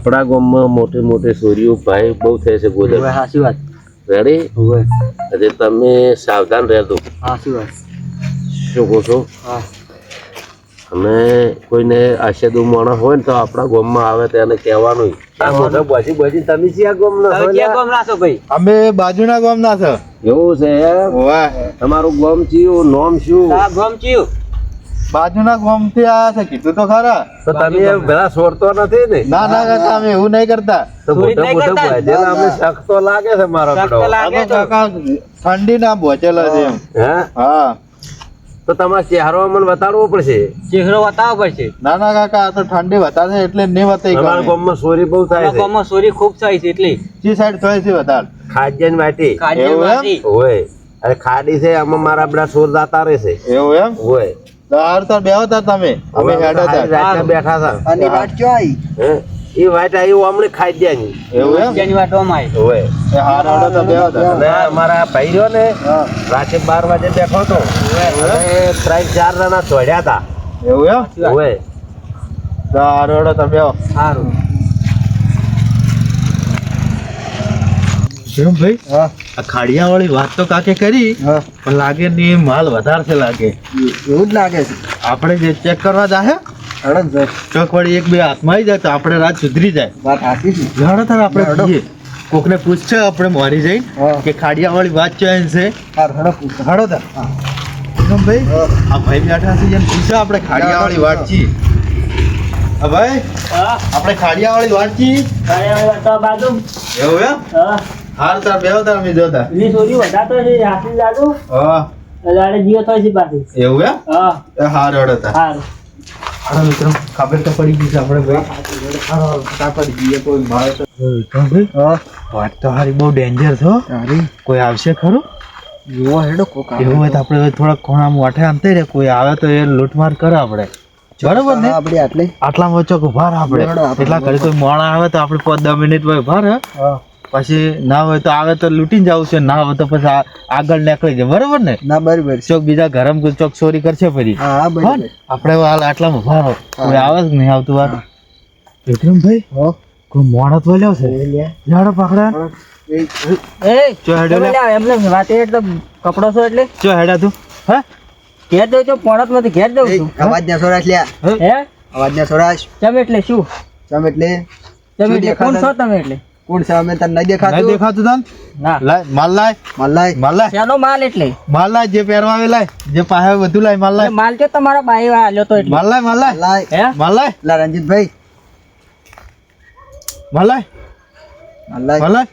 આપણા ગામમાં મોટી મોટી ચોરીઓ ભાઈ બહુ થાય છે ગોદર. સાચી વાત. રેડી? હોય. એટલે તમે સાવધાન રહેજો. સાચી વાત. શું કહો છો? હા. અને કોઈને આશેદુ માણસ હોય ને તો આપણા ગામમાં આવે તેને કહેવાનું આ મોઢા બોજી બોજી તમે ક્યાં ગામના છો? ક્યાં ગામના છો ભાઈ? અમે બાજુના ગામના છે. એવું છે એમ? વાહ. તમારું ગામ કયું, નામ શું? આ ગામ કયું? બાજુના ગામથી આયા છે, કીધું તો ખરા. તો તમે એમ પેલા છોડતો નથી ને? ના ના કાકા અમે એવું નહીં કરતા. તો ચોરી મોટા નહીં મોટા કરતા? બોજેલા અમને શક તો લાગે છે મારો શક તો બેટો. લાગે. આ તો કાકા ઠંડી ના પહોંચેલા છે એમ. હે? હા. તો તમારે ચહેરો મને બતાડવો પડશે. ચહેરો બતાવવો પડશે. ના ના કાકા આ તો ઠંડી વધારે છે એટલે નહીં બતાવી તમારા ગમે. ગામમાં ચોરી બહુ થાય અમારા છે. ગામમાં ચોરી ખૂબ થાય છે એટલે ચી સાઈડ થાય છે વધારે? ખાજ્યન વાટી કાજલ એવું એમ? વાટી. હોય. અરે ખાડી છે આમાં મારા બધા ચોર જાતા રહેશે. એવું એમ? હોય. તો હાર તાર બેહો તાર તમે અમે હેડા તાર. રાતે બેઠા હતા. અને વાત ચો આઈ? હે? એ વાટ આવી અમને ખાજ્યાની. એવું એમ? જેની વાટવામાં આવી. હોય. એ હાર હેડો તો બેહો તાર. અને અમારા ભાઈ રહ્યો ને હા. રાતે 12 વાગે બેઠો હતો. અને 3-4 જણા ચોડ્યા હતા. એવું એમ? હોય. તો હાર હેડો તો બેહો. સારું. કેમ ભાઈ? હા. આ ખાડિયા વાળી વાત તો કાકે કરી હા. પણ લાગે ને માલ વધારે છે લાગે. એવું જ લાગે છે. આપણે જે ચેક કરવા જાહે હડો ભાઈ. ચોક વળી એક બે હાથમાં આવી જાય તો આપણે રાત સુધરી જાય. વાત સાચી છે. જાણો તાર આપણે કહીએ કોકને પૂછશે આપણે મોરી જઈને હા. કે ખાડિયા વાળી વાત ચોઈન છે. હાર હડો પૂછ. હાડો તાર. કેમ ભાઈ? આ ભાઈ બેઠા છે જેમ પૂછે આપણે ખાડિયા વાળી વાત છી. હા ભાઈ હા. આપણે ખાડિયા વાળી વાત છી. તો બાજુ. એવું એમ? હા. હાર તાર બેહો તાર અમે જોતા. એની ચોરી વધારતો છે હાથી દાદુ. હા. લાડે જીઓ થાય છે પાછી. એવું એમ? હા. એ હાર હેડો તાર. સારું. હાલો મિત્રો ખબર તો પડી ગઈ છે આપણે ભાઈ. હાલો તા પડી ગઈ કોઈ મારે તો ભાઈ. હા. વાત તો હારી બહુ ડેન્જર છે હો. સારી. કોઈ આવશે ખરું? જીવો હેડો કોક. એવું હોય તો આપણે થોડા ખૂણામાં વાઠે આમતે રે કોઈ આવે તો એ લૂંટમાર કરે આપણે. બરોબર ને? આપણે આટલે. આટલામાં ચોક ઉભા રહે આપણે. બરાબર, આપણે એટલા ઘડી કોઈ મોણા આવે તો આપણે 5-10 મિનિટ માં ઉભા રહે. હા. પછી ના હોય તો આવે તો લૂંટીને જવું છે, ના હોય તો પછી આગળ નીકળી જાય. બરોબર ને? ના બરાબર છે. ચોક બીજા ઘરમ ચોક ચોરી કરશે ફરી. હા હો બરાબર. ને? આપણે હાલ આટલામાં ઉભા રહો. કોઈ આવે કે નહીં આવતું વાર? વિક્રમભાઈ હો. કોઈ મોણસ બોલ્યો છે? જાડો પકડા. એ ચો હેડો લે. એમને વાત એટલે કપડો છો એટલે ચો હેડા તું. હા? ઘેર દઉં છું પોણત માંથી ઘેર દઉં છું. અવાજ ના સોરાશ લ્યા હે અવાજ ના સોરાશ ચમ એટલે શું તમે એટલે ચમ એટલે કોણ છો તમે એટલે કોણ છે અમે તને નહીં નહીં દેખાતું દેખાતું તન? ના લાય માલ લાય. મલાઈ માલ લાય. શાનો માલ એટલે માલ લાય જે પહેરવા આવે લાય જે પાસે બધું લાય માલ લાય. માલ તો તમારા બાઈ આલ્યો તો એટલે માલ લાય માલ લાય. મલાઈ હે માલ લાય. લા રંજીતભાઈ માલ લાય. મલાઈ માલ લાય.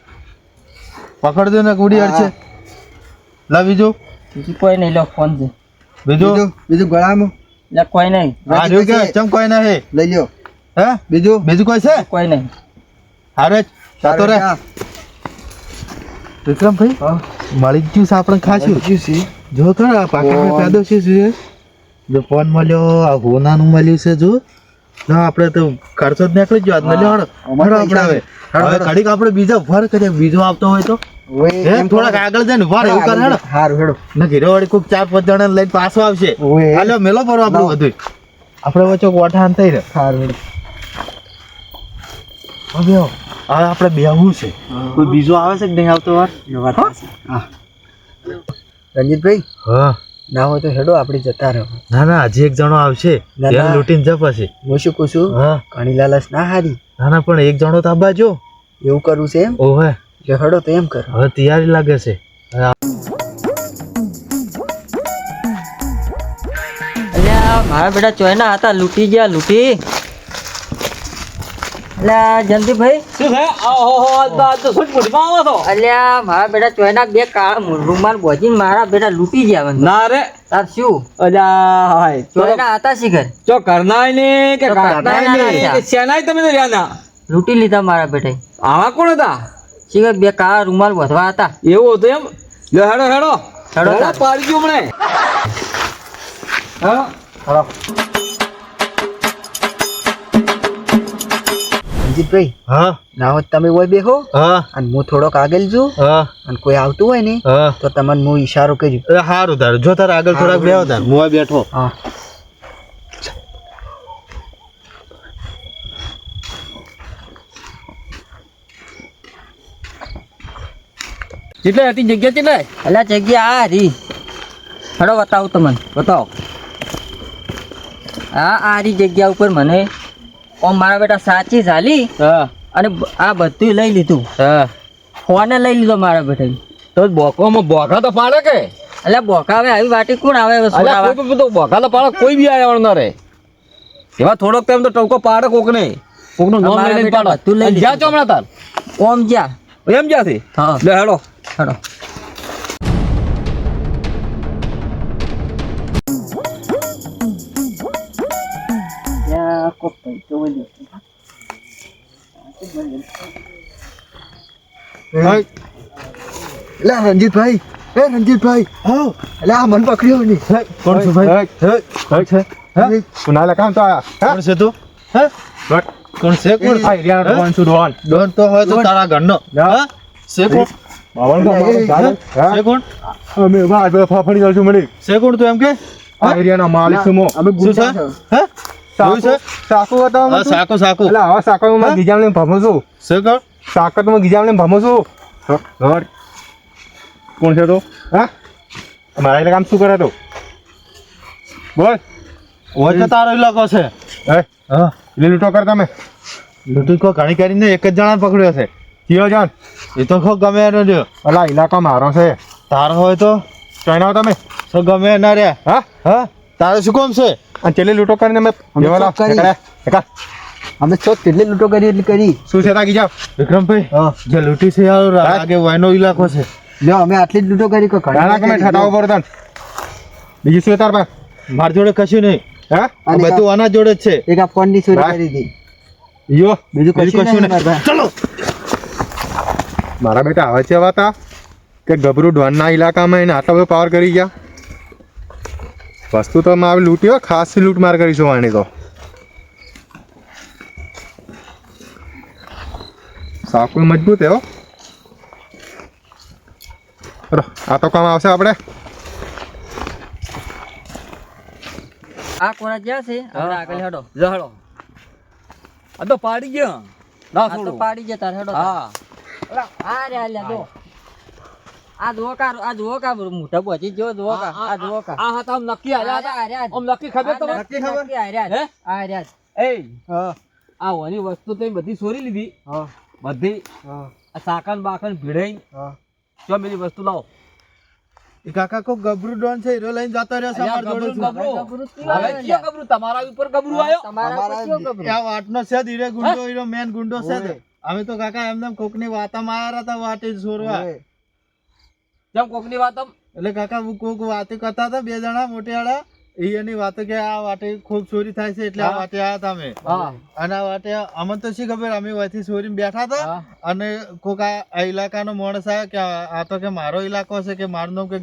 પકડ દે ને કુડી અડશે. લા બીજું બીજું કોઈ નહીં લો ફોન છે બીજું બીજું ગળામાં એટલે કોઈ નહીં આ રહ્યું કે ચમ કોઈ નહીં. લઈ લ્યો હે બીજું બીજું કોઈ છે? કોઈ નહીં હારે જતો રે. વિક્રમભાઈ મળી જ ગયું છે આપણે ખાશું. જો ખરા પાકીટમાં પેદો છે શું? જો ફોન મળ્યો આ હોનાનું મળ્યું છે જો. ના આપણે તો ખર્ચો જ નીકળી ગયો આજ મળ્યો. હળો આપણે હવે ઘડીક આપણે બીજા ભર કરીએ બીજો આવતો હોય તો એમ થોડાક આગળ જાય ને ભર એવું કરે હેડો. હારું હેડો ને ઘીરો વાળી કોક 4-5 જણા લઈને પાછો આવશે. ઓય. હાલો મેલો પરો આપણું બધું આપણે વચ્ચે ગોઠાણ થઈ રહે. હારું હેડો હવે આપણે બેહવું છે. કોઈ બીજો આવે છે કે નહીં આવતો વાર? રંજીતભાઈ હા ના હોય તો હેડો આપણે જતા રહો ના ના હજી એક જણો આવશે. ના, ના. એને લૂંટીને જ પછી. હું શું કહું છું હા ઘણી લાલચ ના હારી ના ના પણ એક જણો તો આબા જો. એવું કરવું છે એમ ઓહે જો હેડો તો એમ કર હવે તૈયારી લાગે છે. અલ્યા મારા બેટા ચોયના હતા લૂંટી ગયા લૂંટી અલ્યા જયંતિભાઈ શું છે? ઓહો, આ તો શું મોઢમાં આવો છો? અલ્યા મારા બેટા ચોયના બે કાળા રૂમાલ બોજીને મારા બેટા લૂંટી ગયા મને. ના રે તાર શું અલ્યા હાય ચોયના હતા શિખર ચો કરનાય ને કે તો કાટનાય કાટનાય ને ના કે શેનાય તમે તો રહ્યા ના લૂંટી લીધા મારા બેટા આવા કોણ હતા? શિખર બે કાળા રૂમાલ વધવા હતા એવું હતું એમ? લે હેડો હેડો હેડો તાર. પાડી ગયું હમણે. હા રંજીતભાઈ હા ના હોય તો તમે ઓય બેહો હા અને હું થોડોક આગળ છું હા અને કોઈ આવતું હોય ને હા તો તમને હું ઈશારો કર્યો એ હારું તારે જો તારે આગળ થોડાક બેહો તાર હું આ બેઠો. હા કેટલે હતી જગ્યા કેટલે એટલે જગ્યા આ રી હેડો બતાવું તમને બતાવો આ રી જગ્યા ઉપર મને ઓમ મારા બેટા સાચી ઝાલી હા અને આ બધું લઈ લીધું હા ફોને લઈ લીધો મારા બેટા તો બોકવામાં બોકા તો પાડે કે એટલે બોકા આવે આવી વાટી કોણ આવે હવે અલ્યા છોડાવા? કોઈ પણ તો બોકા તો પાડે કોઈ બી આયા ના રે એવા થોડોક ટાઈમ તો ટવકો પાડે કોકને કોકનું નામ અમારા લઈને બેટા પાડે બધું લઈ અને જ્યાં લીધું. ચોમણા તાર ઓમ જ્યાં એમ જ્યાંથી હા લે હેડો હેડો એટલે રણજીતભાઈ રણજીતભાઈ હા એટલે આ મન પકડ્યો નહીં કોણ છે ભાઈ કોણ છે સુનાલા કામ તો આયા કોણ છે તું હે કોણ છે કોણ આ એરિયાનો ડોન છું ડોન ડોન તો હોય તો તારા ઘરનો હા છે કોણ બાવન કા છે કોણ અમે વાત બે ફાફડી જાઉં છું મળી છે કોણ તું એમ કે આ એરિયાનો માલિક છું મો શું છે હે જોયું છે સાકુ હતા હા સાકો સાકો એટલે આવા સાકુ માં ગીજામ લઈને ભમો છું છે કોણ સાકત માં ગીજામ લઈને ભમો છું ઘર કોણ છે તો હા મારા એટલે કામ શું કરે તો બોલ હોય તો તારો ઇલાકો છે હે હા એટલે લૂંટો કર તમે લૂંટી કો ઘણી કરીને એક જ જણા પકડ્યો છે કયો જાન એ તો ખો ગમે એનો રહ્યો અલા ઇલાકો મારો છે તારો હોય તો ચાઇના તમે તો ગમે ના રે હા હા તારે શું કોમ છે અને ચેલે લૂંટો કરીને અમે જેવાલા કરી. અમે તો કેટલી લૂંટો કરી એટલી કરી શું છે તા ગીજા વિક્રમભાઈ હા જે લૂંટી છે યાર આગે વાયનો ઇલાકો છે લ્યો અમે આટલી જ લૂંટો કરી કે ઘણી નાના કમે કરી. ઠટાવો પર તન બીજું શું તાર પાસે માર જોડે કશું નહીં હે આ અને બધું આના જોડે જ છે એક આ ફોન ની ચોરી હા. કરી હતી યો બીજું કશું નહીં મારા ભાઈ. ચલો મારા બેટા હવે છે વાતા કે ગભરું ડોનના ઇલાકામાં એને આટલો બધો પાવર કરી ગયા વસ્તુ તો મારે લૂંટ્યો ખાસ લૂંટ માર કરીશું વાણી તો સાકુ મજબૂત હે હો રો, આ તો કામ આવશે આપણે આ કોના જ્યાં છે આપણે આગળ હેડો હેડો આ તો પાડી ગયા ના આ તો છોડો પાડી ગયા તાર હેડો હા આ રે આ લે જો આ જુઓ કા મોટા બોજી જો જુઓ કા આ જુઓ કા આ હતા આમ નક્કી આયા હતા આમ નક્કી ખબર તમને નક્કી ખબર હે? આ રહ્યા એ હા આ ઓની વસ્તુ તો બધી ચોરી લીધી હા બધી હા આ સાકન બાકન ભીડાઈ હા જો પેલી વસ્તુ લાવો એ કાકા કો ગબરું ડોન છે હીરો લઈને જતો રહ્યો છે અમાર જોડે ગબરું, છે. ગબરું. ગબરું હવે કયો ગબરું તમારા ઉપર ગબરું આવ્યો તમારા પર કયો ગબરું? આ વાટનો છે ધીરે ગુંડો હીરો મેન ગુંડો છે તે. અમે તો કાકા એમને કોકની વાતામાં આયા હતા વાટે જ સોરવા હવે. જેમ કોકની વાત આમ એટલે કાકા કોક વાતો કરતા હતા બે જણા મોટેવાળા એની વાતો કે આ વાટે ખૂબ ચોરી થાય છે એટલે આ વાટે આયા હતા અમે હા અને આ વાટે અમને તો શી ખબર અમે વયથી ચોરીને બેઠા હતા હા. અને કોક આ ઇલાકાનો માણસ આવ્યો કે આ તો કે મારો ઇલાકો છે કે મારું નામ કે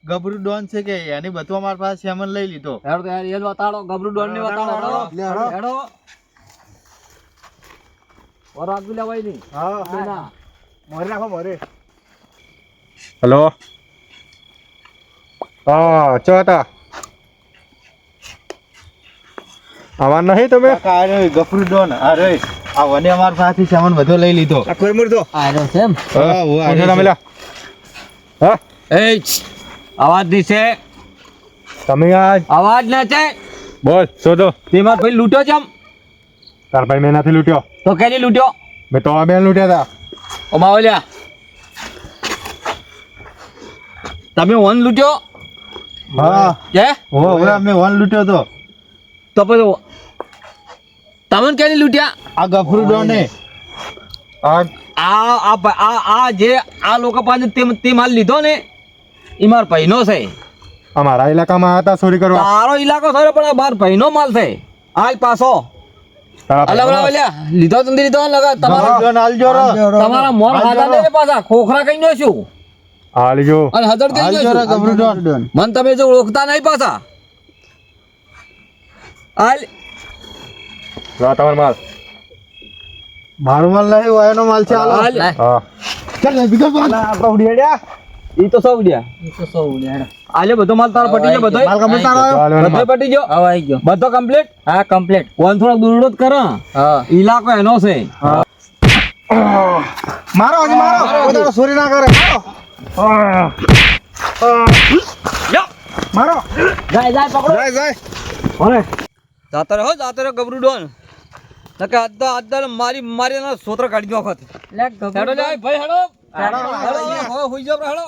ગબરું ડોન છે કે એની બધું અમારા પાસે સામાન લઈ લીધો હેડો તો યાર એલ વતાડો ગબરું ડોન ની વતાડો લે, હેડો. હેડો ઓર આગળ લેવાય નહીં હા ના મોરે નાખો મોરે હલો હા ચો હતા આવા નહીં તમે કાકા આ રહ્યો ગફરું ડોન આ રહ્યો આ વને અમારા પાસેથી સામાન બધો લઈ લીધો આ રહ્યો છે એમ હા, હું આ કોણ છે રહ્યો તમે લ્યા? હા એ અવાજ ની છે તમે આ અવાજ ના છે બોલ શોધો તેમાં ભાઈ લૂંટ્યો છે આમ તાર ભાઈ મેં નથી લૂંટ્યો તો કેની લૂંટ્યો મેં તો આ બેન લૂંટ્યા હતા ઓ માવલ્યા તમે વન લૂંટ્યો હા કે હવે અમે વન લૂંટ્યો તો તો પછી તમને કેની લૂંટ્યા આ ગફરું ડોને આ આ જે આ લોકો પાસે તે માલ લીધો ને એ માર ભાઈનો છે અમારા ઇલાકામાં હતા ચોરી કરવા તારો ઇલાકો થયો પણ આ માર ભાઈનો માલ છે આજ પાછો તારા અલા ભાઈનો? બલા બલ્યા લીધો તો નથી લીધો લગા ગફરું તમારા ડોન આલજો રો તમારા મોર ખાધા ને પાછા ખોખરા કઈ નો છું આ લીજો અને હજર કઈ આલજો રો નો છું ગફરું ડોન મન તમે જો ઓળખતા નહીં પાછા આલ લા તમારો માલ મારો માલ નહીં વાયનો માલ છે આલો આલ હા ચાલ બીજો માલ આપડે ઉડીડ્યા ઈ તો સૌ ગયા ઈ તો સૌ લે હેડો આલે બધો માલ તારો પટી ગયો બધો માલ કમ્પ્લીટ તારો આવ્યો? બધો પટી ગયો હવે આવી ગયો બધો કમ્પ્લીટ હા કમ્પ્લીટ વન થોડો દૂરડો જ કર હા ઇલાકો એનો છે મારો હજી મારો કોઈ દાડો ચોરી ના કરે મારો જાય જાય પકડો જાય જાય જાતો રહ્યો ગબરું ડોન નકે આજ મારી એના સોત્ર કાઢી દો વખત લે ગભરો હેડો લે ભાઈ હેડો હેડો હોઈ જાવ હેડો